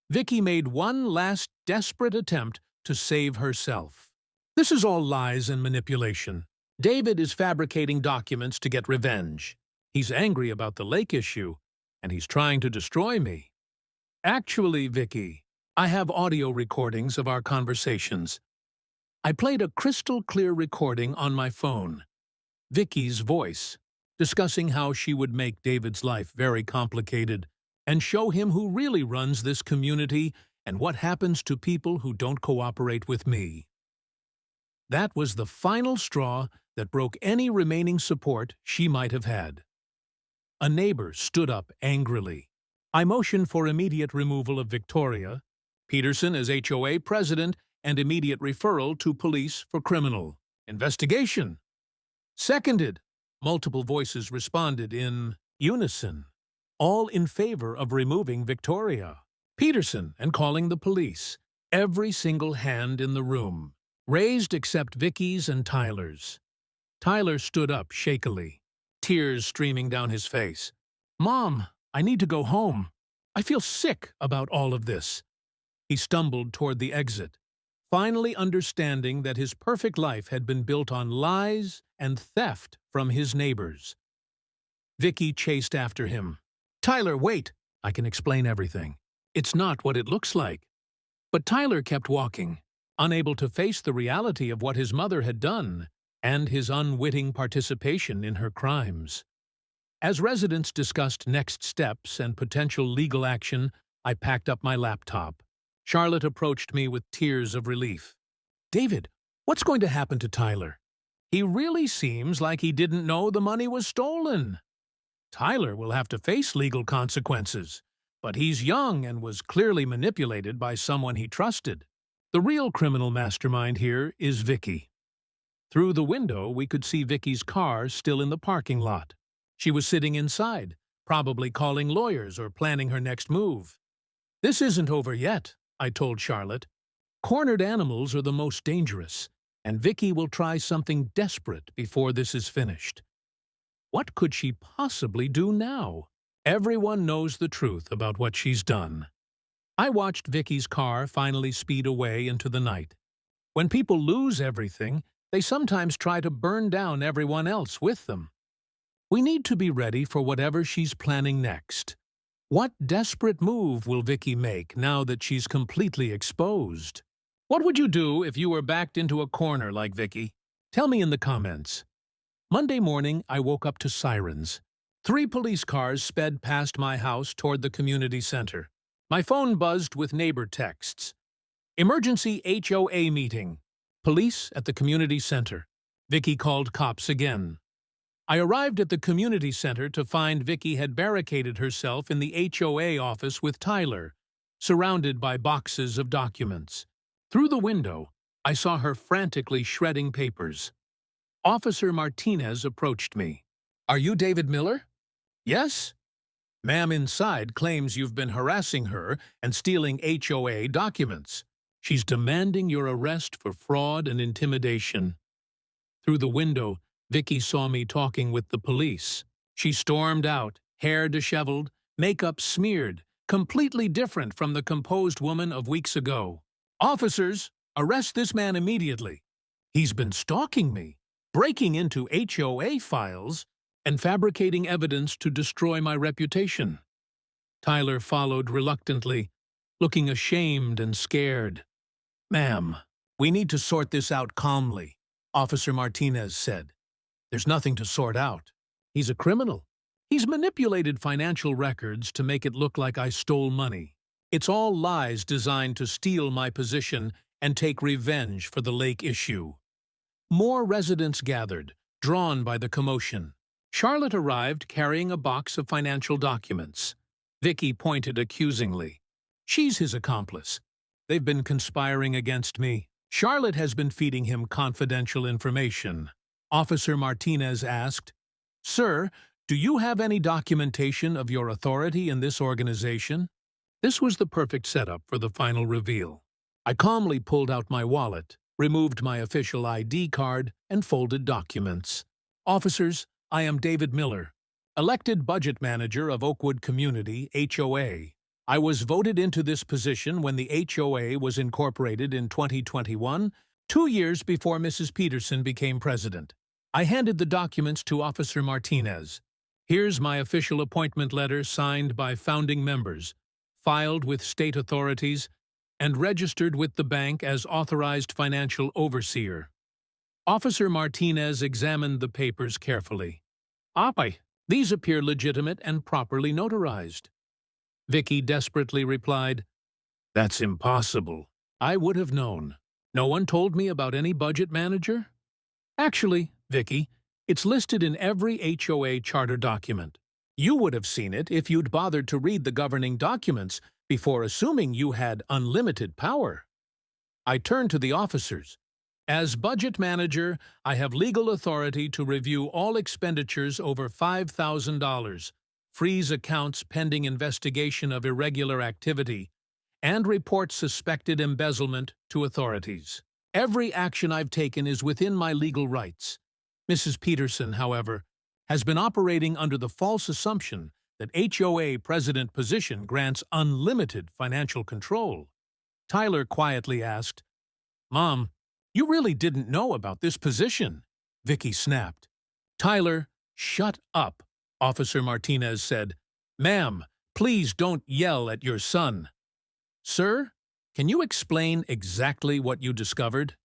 Vicky made one last desperate attempt to save herself. This is all lies and manipulation. David is fabricating documents to get revenge. He's angry about the lake issue, and he's trying to destroy me. Actually, Vicky, I have audio recordings of our conversations. I played a crystal-clear recording on my phone. Vicky's voice, discussing how she would make David's life very complicated and show him who really runs this community and what happens to people who don't cooperate with me. That was the final straw that broke any remaining support she might have had. A neighbor stood up angrily. I motioned for immediate removal of Victoria Peterson as HOA president and immediate referral to police for criminal investigation. Seconded. Multiple voices responded in unison, all in favor of removing Victoria Peterson and calling the police. Every single hand in the room raised except Vicky's and Tyler's. Tyler stood up shakily, tears streaming down his face. "Mom, I need to go home. I feel sick about all of this." He stumbled toward the exit, finally understanding that his perfect life had been built on lies and theft from his neighbors. Vicky chased after him. "Tyler, wait! I can explain everything. It's not what it looks like." But Tyler kept walking, unable to face the reality of what his mother had done and his unwitting participation in her crimes. As residents discussed next steps and potential legal action, I packed up my laptop. Charlotte approached me with tears of relief. "David, what's going to happen to Tyler? He really seems like he didn't know the money was stolen." "Tyler will have to face legal consequences, but he's young and was clearly manipulated by someone he trusted. The real criminal mastermind here is Vicky." Through the window, we could see Vicky's car still in the parking lot. She was sitting inside, probably calling lawyers or planning her next move. "This isn't over yet," I told Charlotte. "Cornered animals are the most dangerous, and Vicky will try something desperate before this is finished." What could she possibly do now? Everyone knows the truth about what she's done. I watched Vicky's car finally speed away into the night. When people lose everything, they sometimes try to burn down everyone else with them. We need to be ready for whatever she's planning next. What desperate move will Vicky make now that she's completely exposed? What would you do if you were backed into a corner like Vicky? Tell me in the comments. Monday morning, I woke up to sirens. 3 police cars sped past my house toward the community center. My phone buzzed with neighbor texts. "Emergency HOA meeting. Police at the community center." Vicky called cops again. I arrived at the community center to find Vicky had barricaded herself in the HOA office with Tyler, surrounded by boxes of documents. Through the window, I saw her frantically shredding papers. Officer Martinez approached me. "Are you David Miller?" "Yes." "Ma'am inside claims you've been harassing her and stealing HOA documents. She's demanding your arrest for fraud and intimidation." Through the window, Vicky saw me talking with the police. She stormed out, hair disheveled, makeup smeared, completely different from the composed woman of weeks ago. "Officers, arrest this man immediately. He's been stalking me, breaking into HOA files, and fabricating evidence to destroy my reputation." Tyler followed reluctantly, looking ashamed and scared. "Ma'am, we need to sort this out calmly," Officer Martinez said. "There's nothing to sort out. He's a criminal. He's manipulated financial records to make it look like I stole money. It's all lies designed to steal my position and take revenge for the lake issue." More residents gathered, drawn by the commotion. Charlotte arrived carrying a box of financial documents. Vicky pointed accusingly. "She's his accomplice. They've been conspiring against me. Charlotte has been feeding him confidential information." Officer Martinez asked, "Sir, do you have any documentation of your authority in this organization?" This was the perfect setup for the final reveal. I calmly pulled out my wallet, removed my official ID card, and folded documents. "Officers, I am David Miller, elected budget manager of Oakwood Community, HOA. I was voted into this position when the HOA was incorporated in 2021, 2 years before Mrs. Peterson became president. I handed the documents to Officer Martinez. Here's my official appointment letter signed by founding members, filed with state authorities, and registered with the bank as authorized financial overseer." Officer Martinez examined the papers carefully. "Aye, these appear legitimate and properly notarized." Vicky desperately replied, "That's impossible. I would have known. No one told me about any budget manager?" "Actually, Vicky, it's listed in every HOA charter document. You would have seen it if you'd bothered to read the governing documents before assuming you had unlimited power." I turned to the officers. "As budget manager, I have legal authority to review all expenditures over $5,000, freeze accounts pending investigation of irregular activity, and report suspected embezzlement to authorities. Every action I've taken is within my legal rights. Mrs. Peterson, however, has been operating under the false assumption that HOA president position grants unlimited financial control." Tyler quietly asked, "Mom, you really didn't know about this position?" Vicky snapped. "Tyler, shut up," Officer Martinez said. "Ma'am, please don't yell at your son." "Sir, can you explain exactly what you discovered?"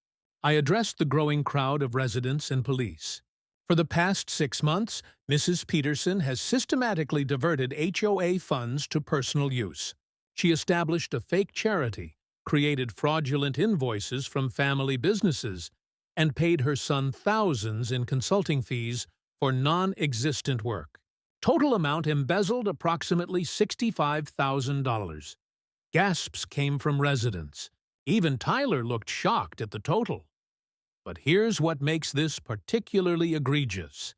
I addressed the growing crowd of residents and police. "For the past 6 months, Mrs. Peterson has systematically diverted HOA funds to personal use. She established a fake charity, created fraudulent invoices from family businesses, and paid her son thousands in consulting fees for non-existent work. Total amount embezzled approximately $65,000. Gasps came from residents. Even Tyler looked shocked at the total. But here's what makes this particularly egregious.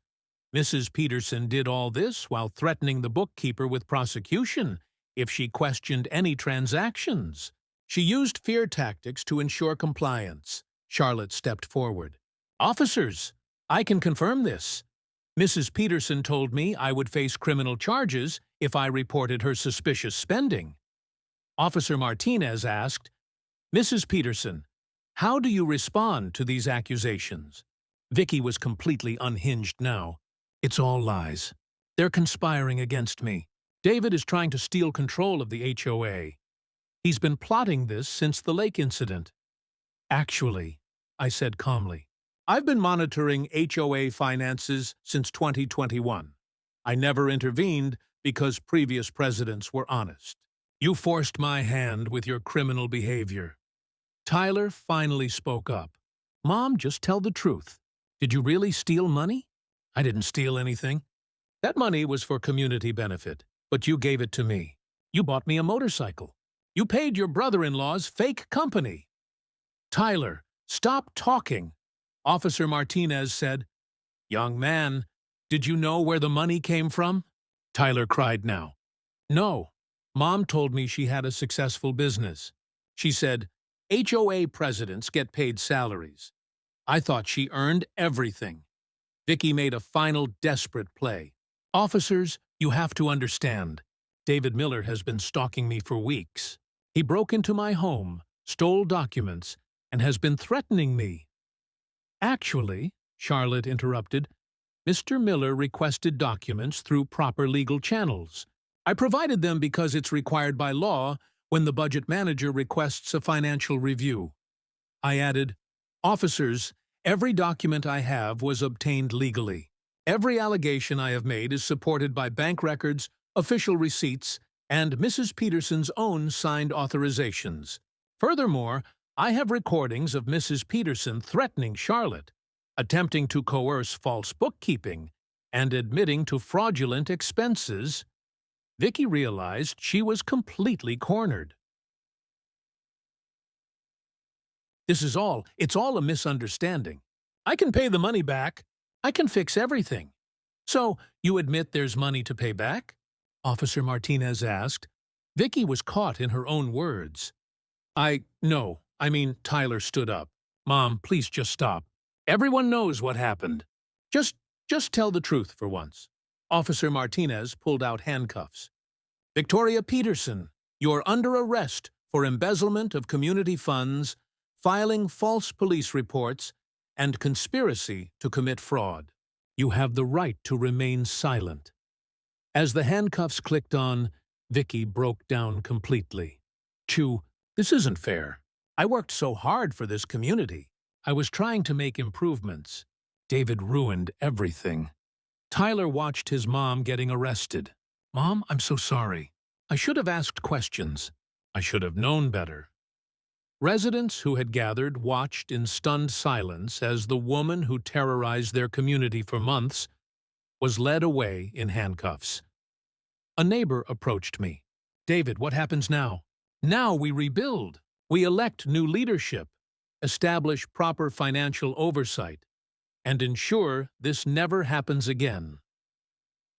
Mrs. Peterson did all this while threatening the bookkeeper with prosecution if she questioned any transactions. She used fear tactics to ensure compliance. Charlotte stepped forward. "Officers, I can confirm this. Mrs. Peterson told me I would face criminal charges if I reported her suspicious spending." Officer Martinez asked, "Mrs. Peterson, how do you respond to these accusations?" Vicky was completely unhinged now. "It's all lies. They're conspiring against me. David is trying to steal control of the HOA. He's been plotting this since the lake incident." "Actually," I said calmly, "I've been monitoring HOA finances since 2021. I never intervened because previous presidents were honest. You forced my hand with your criminal behavior." Tyler finally spoke up. "Mom, just tell the truth. Did you really steal money? I didn't steal anything. That money was for community benefit, but you gave it to me. You bought me a motorcycle. You paid your brother-in-law's fake company. Tyler, stop talking. Officer Martinez said, "Young man, did you know where the money came from?" Tyler cried now. "No. Mom told me she had a successful business. She said, HOA presidents get paid salaries. I thought she earned everything." Vicky made a final desperate play. "Officers, you have to understand. David Miller has been stalking me for weeks. He broke into my home, stole documents, and has been threatening me." "Actually," Charlotte interrupted, "Mr. Miller requested documents through proper legal channels. I provided them because it's required by law when the budget manager requests a financial review." I added, "Officers, every document I have was obtained legally. Every allegation I have made is supported by bank records, official receipts, and Mrs. Peterson's own signed authorizations. Furthermore, I have recordings of Mrs. Peterson threatening Charlotte, attempting to coerce false bookkeeping, and admitting to fraudulent expenses." Vicky realized she was completely cornered. It's all a misunderstanding. I can pay the money back. I can fix everything." "So, you admit there's money to pay back?" Officer Martinez asked. Vicky was caught in her own words. No, Tyler stood up. "Mom, please just stop. Everyone knows what happened. Just tell the truth for once." Officer Martinez pulled out handcuffs. "Victoria Peterson, you're under arrest for embezzlement of community funds, filing false police reports, and conspiracy to commit fraud. You have the right to remain silent." As the handcuffs clicked on, Vicky broke down completely. "Chew, this isn't fair. I worked so hard for this community. I was trying to make improvements. David ruined everything." Tyler watched his mom getting arrested. "Mom, I'm so sorry. I should have asked questions. I should have known better." Residents who had gathered watched in stunned silence as the woman who terrorized their community for months was led away in handcuffs. A neighbor approached me. "David, what happens now?" "Now we rebuild. We elect new leadership, establish proper financial oversight, and ensure this never happens again."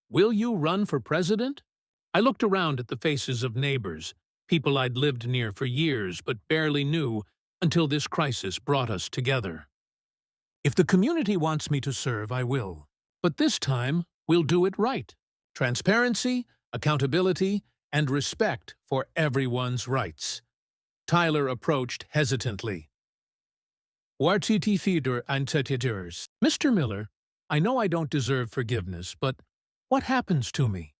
"Will you run for president?" I looked around at the faces of neighbors, people I'd lived near for years but barely knew until this crisis brought us together. "If the community wants me to serve, I will. But this time, we'll do it right. Transparency, accountability, and respect for everyone's rights." Tyler approached hesitantly. "Mr. Miller, I know I don't deserve forgiveness, but what happens to me?"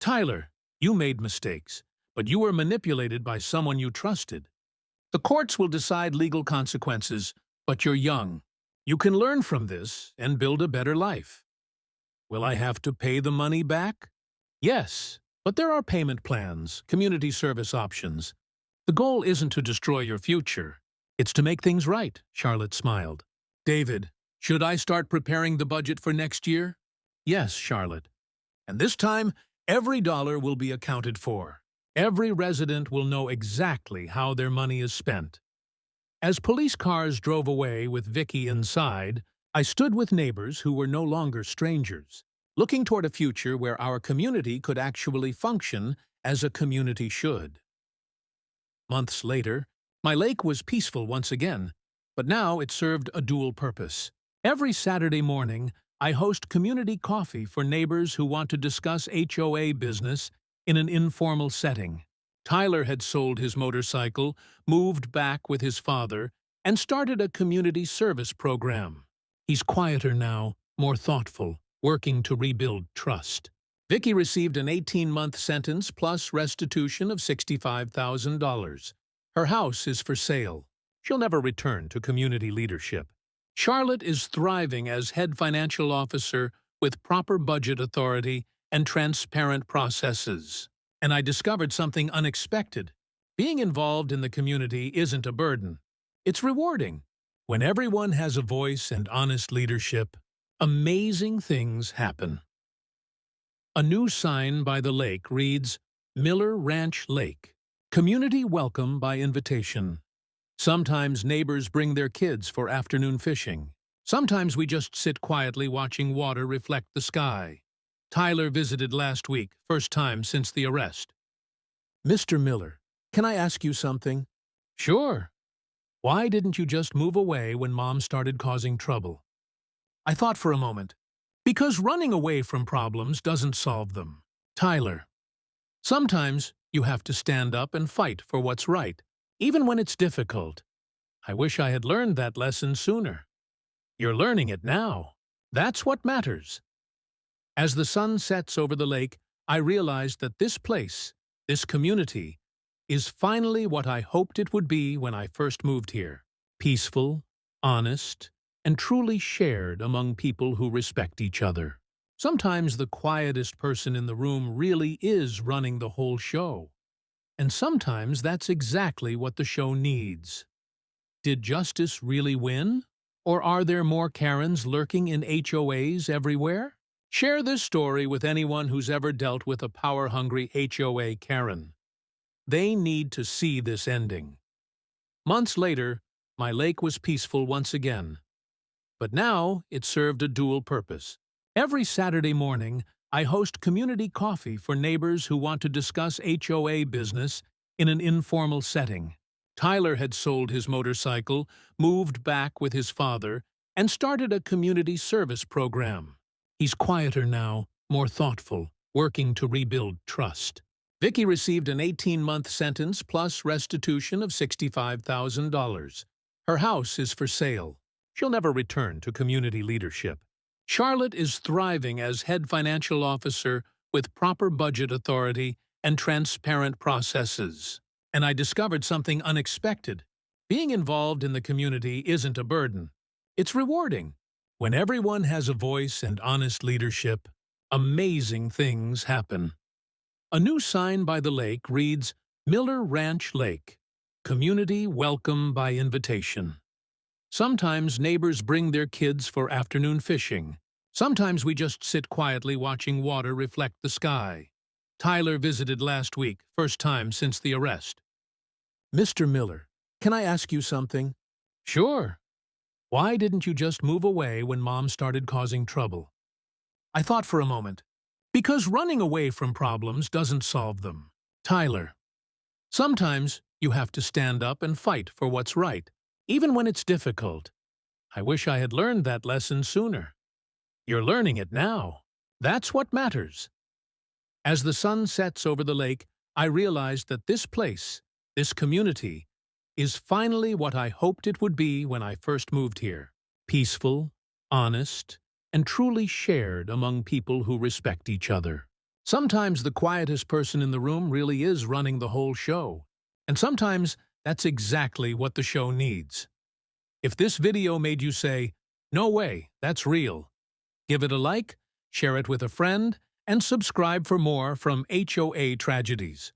"Tyler, you made mistakes, but you were manipulated by someone you trusted. The courts will decide legal consequences, but you're young. You can learn from this and build a better life." "Will I have to pay the money back?" "Yes, but there are payment plans, community service options. The goal isn't to destroy your future. It's to make things right," Charlotte smiled. "David, should I start preparing the budget for next year?" "Yes, Charlotte. And this time, every dollar will be accounted for. Every resident will know exactly how their money is spent." As police cars drove away with Vicky inside, I stood with neighbors who were no longer strangers, looking toward a future where our community could actually function as a community should. Months later, my lake was peaceful once again, but now it served a dual purpose. Every Saturday morning, I host community coffee for neighbors who want to discuss HOA business in an informal setting. Tyler had sold his motorcycle, moved back with his father, and started a community service program. He's quieter now, more thoughtful, working to rebuild trust. Vicky received an 18-month sentence plus restitution of $65,000. Her house is for sale. She'll never return to community leadership. Charlotte is thriving as head financial officer with proper budget authority and transparent processes. And I discovered something unexpected. Being involved in the community isn't a burden. It's rewarding. When everyone has a voice and honest leadership, amazing things happen. A new sign by the lake reads, Miller Ranch Lake. Community welcome by invitation. Sometimes neighbors bring their kids for afternoon fishing. Sometimes we just sit quietly watching water reflect the sky. Tyler visited last week, first time since the arrest. Mr. Miller, can I ask you something? Sure. Why didn't you just move away when Mom started causing trouble? I thought for a moment. Because running away from problems doesn't solve them. Tyler. Sometimes you have to stand up and fight for what's right, even when it's difficult. I wish I had learned that lesson sooner. You're learning it now. That's what matters. As the sun sets over the lake, I realized that this place, this community, is finally what I hoped it would be when I first moved here. Peaceful, honest, and truly shared among people who respect each other. Sometimes the quietest person in the room really is running the whole show. And sometimes that's exactly what the show needs. Did justice really win? Or are there more Karens lurking in HOAs everywhere? Share this story with anyone who's ever dealt with a power-hungry HOA Karen. They need to see this ending. Months later, my lake was peaceful once again. But now it served a dual purpose. Every Saturday morning, I host community coffee for neighbors who want to discuss HOA business in an informal setting. Tyler had sold his motorcycle, moved back with his father, and started a community service program. He's quieter now, more thoughtful, working to rebuild trust. Vicky received an 18-month sentence plus restitution of $65,000. Her house is for sale. She'll never return to community leadership. Charlotte is thriving as head financial officer with proper budget authority and transparent processes. And I discovered something unexpected. Being involved in the community isn't a burden. It's rewarding. When everyone has a voice and honest leadership, amazing things happen. A new sign by the lake reads, Miller Ranch Lake. Community welcome by invitation. Sometimes neighbors bring their kids for afternoon fishing. Sometimes we just sit quietly watching water reflect the sky. Tyler visited last week, first time since the arrest. Mr. Miller, can I ask you something? Sure. Why didn't you just move away when Mom started causing trouble? I thought for a moment. Because running away from problems doesn't solve them. Tyler. Sometimes you have to stand up and fight for what's right, even when it's difficult. I wish I had learned that lesson sooner. You're learning it now. That's what matters. As the sun sets over the lake, I realized that this place, this community, is finally what I hoped it would be when I first moved here. Peaceful, honest, and truly shared among people who respect each other. Sometimes the quietest person in the room really is running the whole show. And sometimes that's exactly what the show needs. If this video made you say, "No way, that's real," give it a like, share it with a friend, and subscribe for more from HOA Tragedies.